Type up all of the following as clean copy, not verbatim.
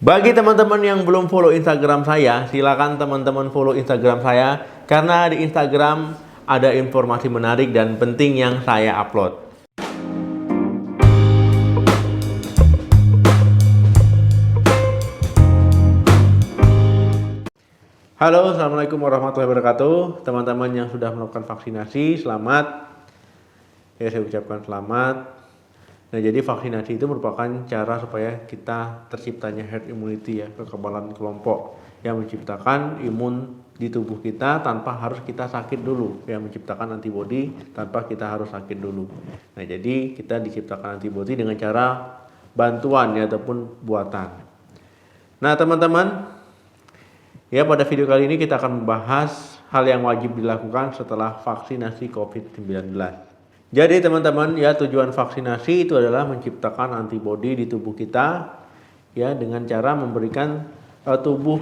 Bagi teman-teman yang belum follow Instagram saya, silakan teman-teman follow Instagram saya karena di Instagram ada informasi menarik dan penting yang saya upload. Halo, assalamualaikum warahmatullahi wabarakatuh. Teman-teman yang sudah melakukan vaksinasi, selamat. Ya, saya ucapkan selamat. Nah, jadi vaksinasi itu merupakan cara supaya kita terciptanya herd immunity, ya, kekebalan kelompok yang menciptakan imun di tubuh kita tanpa harus kita sakit dulu, yang menciptakan antibodi tanpa kita harus sakit dulu. Nah, jadi kita diciptakan antibodi dengan cara bantuan, ya, ataupun buatan. Nah, teman-teman, ya, pada video kali ini kita akan membahas hal yang wajib dilakukan setelah vaksinasi COVID-19. Jadi teman-teman, ya, tujuan vaksinasi itu adalah menciptakan antibodi di tubuh kita, ya, dengan cara memberikan tubuh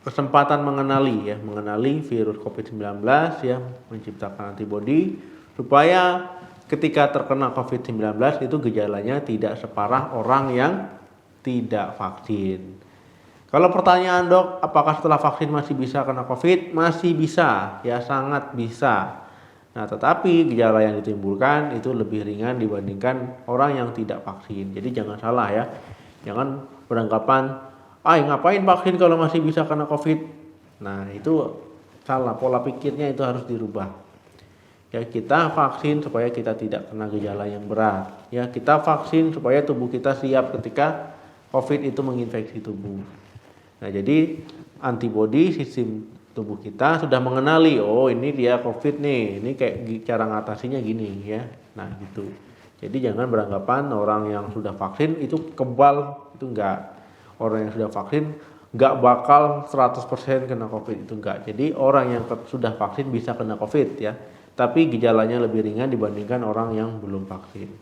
kesempatan mengenali virus COVID-19, ya, menciptakan antibodi supaya ketika terkena COVID-19 itu gejalanya tidak separah orang yang tidak vaksin. Kalau pertanyaan, dok, apakah setelah vaksin masih bisa kena COVID? Masih bisa, ya, sangat bisa. Nah, tetapi gejala yang ditimbulkan itu lebih ringan dibandingkan orang yang tidak vaksin. Jadi jangan salah, ya. Jangan beranggapan, ngapain vaksin kalau masih bisa kena COVID? Nah, itu salah, pola pikirnya itu harus dirubah. Ya, kita vaksin supaya kita tidak kena gejala yang berat. Ya, kita vaksin supaya tubuh kita siap ketika COVID itu menginfeksi tubuh. Nah, jadi antibodi sistem tubuh kita sudah mengenali, oh ini dia COVID nih, ini kayak cara ngatasinya gini, ya. Nah, gitu. Jadi jangan beranggapan orang yang sudah vaksin itu kebal, itu enggak. Orang yang sudah vaksin enggak bakal 100% kena COVID, itu enggak. Jadi orang yang sudah vaksin bisa kena COVID, ya. Tapi gejalanya lebih ringan dibandingkan orang yang belum vaksin.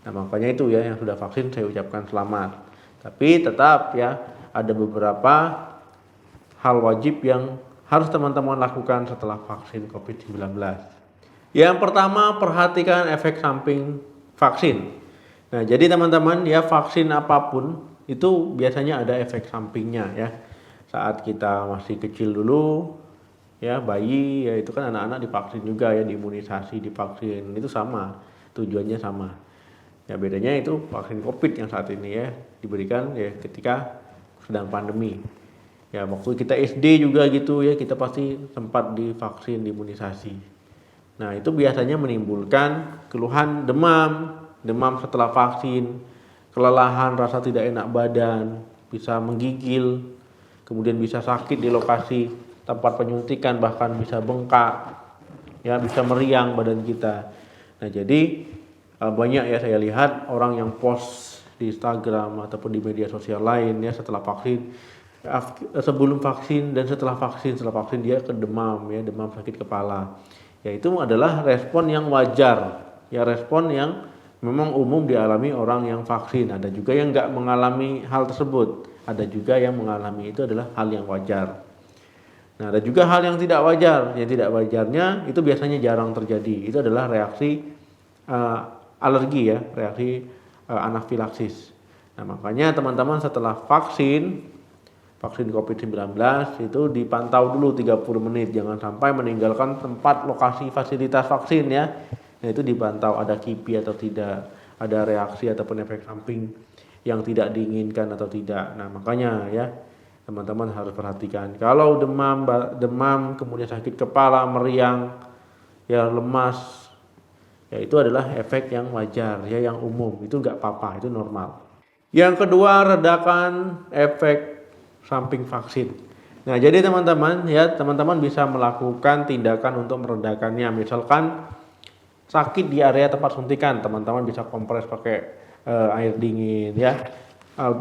Nah, makanya itu, ya, yang sudah vaksin saya ucapkan selamat. Tapi tetap, ya, ada beberapa hal wajib yang harus teman-teman lakukan setelah vaksin COVID-19. Yang pertama, perhatikan efek samping vaksin. Nah, jadi teman-teman, ya, vaksin apapun itu biasanya ada efek sampingnya, ya. Saat kita masih kecil dulu, ya, bayi, ya, itu kan anak-anak divaksin juga, ya, diimunisasi, divaksin, itu sama, tujuannya sama. Ya, bedanya itu vaksin COVID yang saat ini, ya, diberikan, ya, ketika sedang pandemi. Ya, waktu kita SD juga gitu, ya, kita pasti sempat divaksin, diimunisasi. Nah, itu biasanya menimbulkan keluhan demam setelah vaksin, kelelahan, rasa tidak enak badan, bisa menggigil, kemudian bisa sakit di lokasi tempat penyuntikan, bahkan bisa bengkak, ya, bisa meriang badan kita. Nah, jadi banyak, ya, saya lihat orang yang post di Instagram ataupun di media sosial lain, ya, setelah vaksin, sebelum vaksin dan setelah vaksin dia demam, ya, demam sakit kepala. Ya, itu adalah respon yang wajar, ya, respon yang memang umum dialami orang yang vaksin. Ada juga yang enggak mengalami hal tersebut, ada juga yang mengalami, itu adalah hal yang wajar. Nah, ada juga hal yang tidak wajar. Yang tidak wajarnya itu biasanya jarang terjadi. Itu adalah reaksi alergi, ya, reaksi anafilaksis. Nah, makanya teman-teman setelah vaksin COVID-19 itu dipantau dulu 30 menit. Jangan sampai meninggalkan tempat lokasi fasilitas vaksin, ya. Nah, itu dipantau ada KIPI atau tidak, ada reaksi ataupun efek samping yang tidak diinginkan atau tidak. Nah, makanya, ya, teman-teman harus perhatikan. Kalau demam, kemudian sakit kepala, meriang, ya, lemas, ya, itu adalah efek yang wajar, ya, yang umum. Itu enggak apa-apa, itu normal. Yang kedua, redakan efek samping vaksin. Nah, jadi teman-teman, ya, teman-teman bisa melakukan tindakan untuk meredakannya. Misalkan sakit di area tempat suntikan, teman-teman bisa kompres pakai air dingin, ya.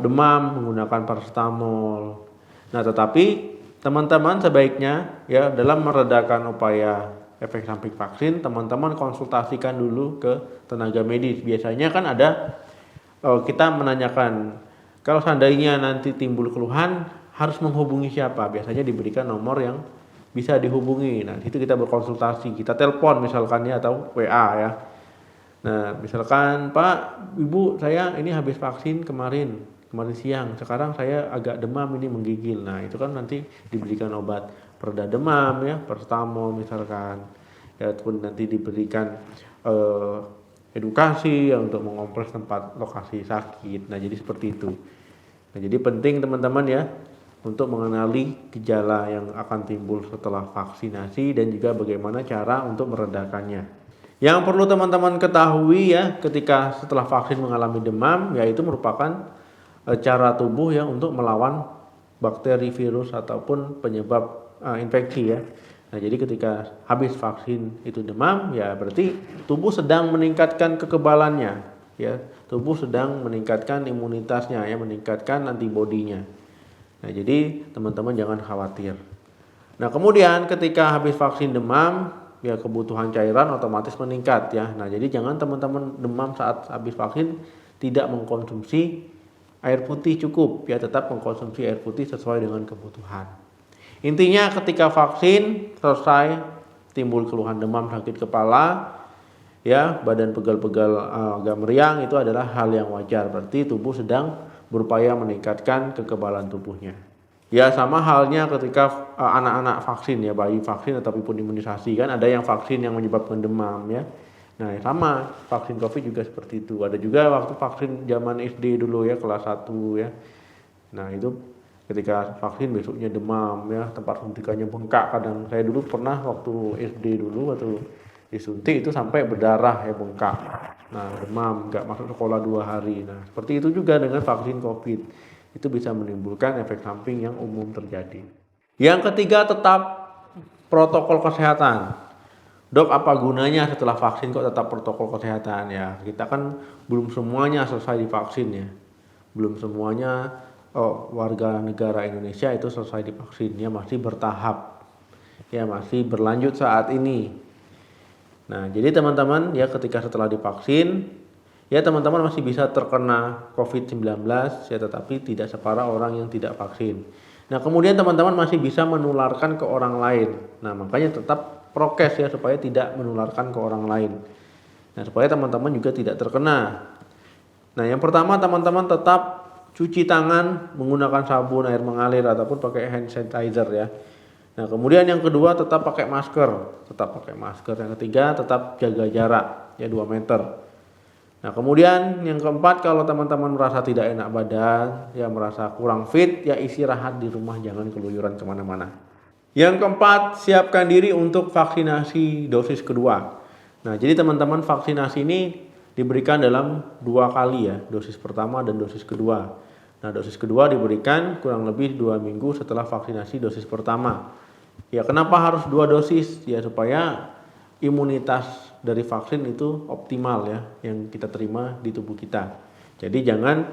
Demam menggunakan paracetamol. Nah, tetapi teman-teman sebaiknya, ya, dalam meredakan upaya efek samping vaksin, teman-teman konsultasikan dulu ke tenaga medis. Biasanya kan ada, kita menanyakan, kalau seandainya nanti timbul keluhan, harus menghubungi siapa? Biasanya diberikan nomor yang bisa dihubungi. Nah, itu kita berkonsultasi, kita telepon misalkan, ya, atau WA, ya. Nah, misalkan, Pak, Ibu, saya ini habis vaksin kemarin. kemarin siang, sekarang saya agak demam ini menggigil. Nah itu kan nanti diberikan obat pereda demam ya, paracetamol misalkan, ya ataupun nanti diberikan edukasi ya, untuk mengompres tempat lokasi sakit. Nah jadi seperti itu. Nah jadi penting teman-teman ya untuk mengenali gejala yang akan timbul setelah vaksinasi dan juga bagaimana cara untuk meredakannya. Yang perlu teman-teman ketahui ya ketika setelah vaksin mengalami demam, yaitu merupakan cara tubuh ya untuk melawan bakteri, virus ataupun penyebab infeksi ya. Nah jadi ketika habis vaksin itu demam ya berarti tubuh sedang meningkatkan kekebalannya ya, tubuh sedang meningkatkan imunitasnya ya, meningkatkan antibodinya. Nah jadi teman-teman jangan khawatir. Nah kemudian ketika habis vaksin demam ya kebutuhan cairan otomatis meningkat ya. Nah jadi jangan teman-teman demam saat habis vaksin tidak mengkonsumsi air putih cukup ya, tetap mengkonsumsi air putih sesuai dengan kebutuhan. Intinya ketika vaksin selesai timbul keluhan demam, sakit kepala ya, badan pegal-pegal agak meriang, itu adalah hal yang wajar, berarti tubuh sedang berupaya meningkatkan kekebalan tubuhnya. Ya sama halnya ketika anak-anak vaksin ya, bayi vaksin ataupun imunisasi kan ada yang vaksin yang menyebabkan demam ya. Nah sama vaksin COVID juga seperti itu. Ada juga waktu vaksin zaman SD dulu ya, kelas 1 ya. Nah itu ketika vaksin besoknya demam ya, tempat suntikannya bengkak. Kadang saya dulu pernah waktu SD dulu waktu disuntik itu sampai berdarah ya, bengkak. Nah demam, nggak masuk sekolah 2 hari. Nah seperti itu juga dengan vaksin COVID. Itu bisa menimbulkan efek samping yang umum terjadi. Yang ketiga tetap protokol kesehatan. Dok, apa gunanya setelah vaksin kok tetap protokol kesehatan ya? Kita kan belum semuanya selesai divaksin ya. Belum semuanya warga negara Indonesia itu selesai divaksin ya, masih bertahap. Ya, masih berlanjut saat ini. Nah, jadi teman-teman ya ketika setelah divaksin ya teman-teman masih bisa terkena COVID-19 ya, tetapi tidak separah orang yang tidak vaksin. Nah, kemudian teman-teman masih bisa menularkan ke orang lain. Nah, makanya tetap prokes ya supaya tidak menularkan ke orang lain. Nah, supaya teman-teman juga tidak terkena. Nah, yang pertama teman-teman tetap cuci tangan menggunakan sabun, air mengalir ataupun pakai hand sanitizer ya. Nah, kemudian yang kedua tetap pakai masker, Yang ketiga tetap jaga jarak ya 2 meter. Nah, kemudian yang keempat kalau teman-teman merasa tidak enak badan, ya merasa kurang fit, ya istirahat di rumah, jangan keluyuran kemana-mana. Yang keempat, siapkan diri untuk vaksinasi dosis kedua. Nah, jadi teman-teman vaksinasi ini diberikan dalam 2 kali ya, dosis pertama dan dosis kedua. Nah, dosis kedua diberikan kurang lebih 2 minggu setelah vaksinasi dosis pertama. Ya, kenapa harus 2 dosis? Ya, supaya imunitas dari vaksin itu optimal ya, yang kita terima di tubuh kita. Jadi jangan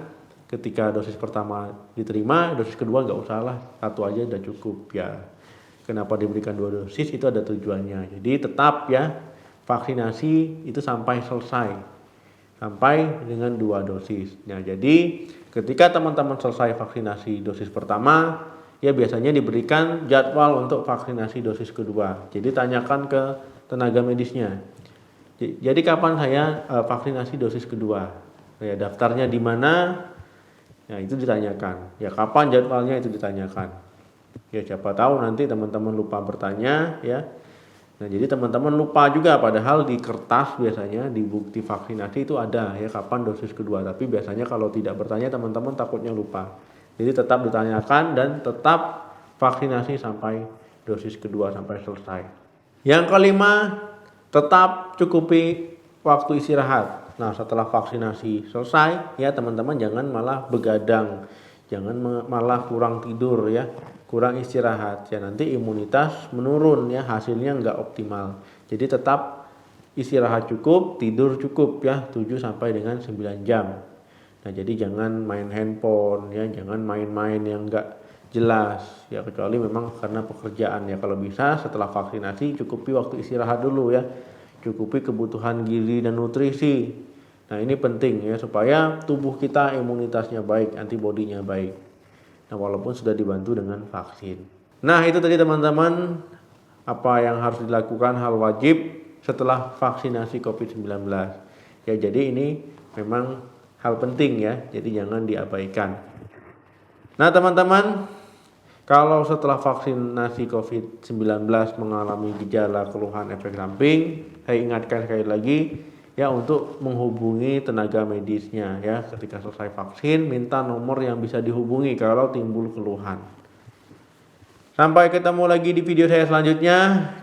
ketika dosis pertama diterima, dosis kedua nggak usah lah, 1 aja udah cukup ya. Kenapa diberikan 2 dosis? Itu ada tujuannya. Jadi tetap ya vaksinasi itu sampai selesai, sampai dengan 2 dosis. Nah jadi ketika teman-teman selesai vaksinasi dosis pertama, ya biasanya diberikan jadwal untuk vaksinasi dosis kedua. Jadi tanyakan ke tenaga medisnya. Jadi kapan saya vaksinasi dosis kedua? Ya daftarnya di mana? Ya itu ditanyakan. Ya kapan jadwalnya itu ditanyakan. Ya siapa tahu nanti teman-teman lupa bertanya ya. Nah jadi teman-teman lupa juga, padahal di kertas biasanya di bukti vaksinasi itu ada ya kapan dosis kedua. Tapi biasanya kalau tidak bertanya teman-teman takutnya lupa. Jadi tetap ditanyakan dan tetap vaksinasi sampai dosis kedua sampai selesai. Yang kelima, tetap cukupi waktu istirahat. Nah setelah vaksinasi selesai ya teman-teman jangan malah begadang, jangan malah kurang tidur ya, kurang istirahat ya, nanti imunitas menurun ya, hasilnya nggak optimal. Jadi tetap istirahat cukup, tidur cukup ya, 7 sampai dengan 9 jam. Nah jadi jangan main handphone ya, jangan main-main yang nggak jelas ya, kecuali memang karena pekerjaan ya. Kalau bisa setelah vaksinasi cukupi waktu istirahat dulu ya, cukupi kebutuhan gizi dan nutrisi. Nah ini penting ya supaya tubuh kita imunitasnya baik, antibodinya baik. Nah walaupun sudah dibantu dengan vaksin. Nah itu tadi teman-teman apa yang harus dilakukan, hal wajib setelah vaksinasi COVID-19. Ya jadi ini memang hal penting ya, jadi jangan diabaikan. Nah teman-teman, kalau setelah vaksinasi COVID-19 mengalami gejala keluhan efek samping, saya ingatkan sekali lagi ya untuk menghubungi tenaga medisnya ya. Ketika selesai vaksin, minta nomor yang bisa dihubungi kalau timbul keluhan. Sampai ketemu lagi di video saya selanjutnya.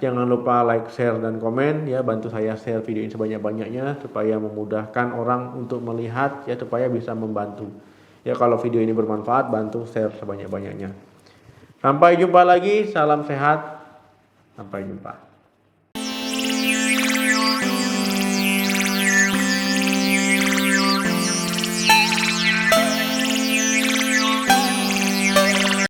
Jangan lupa like, share, dan komen ya. Bantu saya share video ini sebanyak-banyaknya supaya memudahkan orang untuk melihat ya, supaya bisa membantu. Ya kalau video ini bermanfaat, bantu share sebanyak-banyaknya. Sampai jumpa lagi, salam sehat. Sampai jumpa.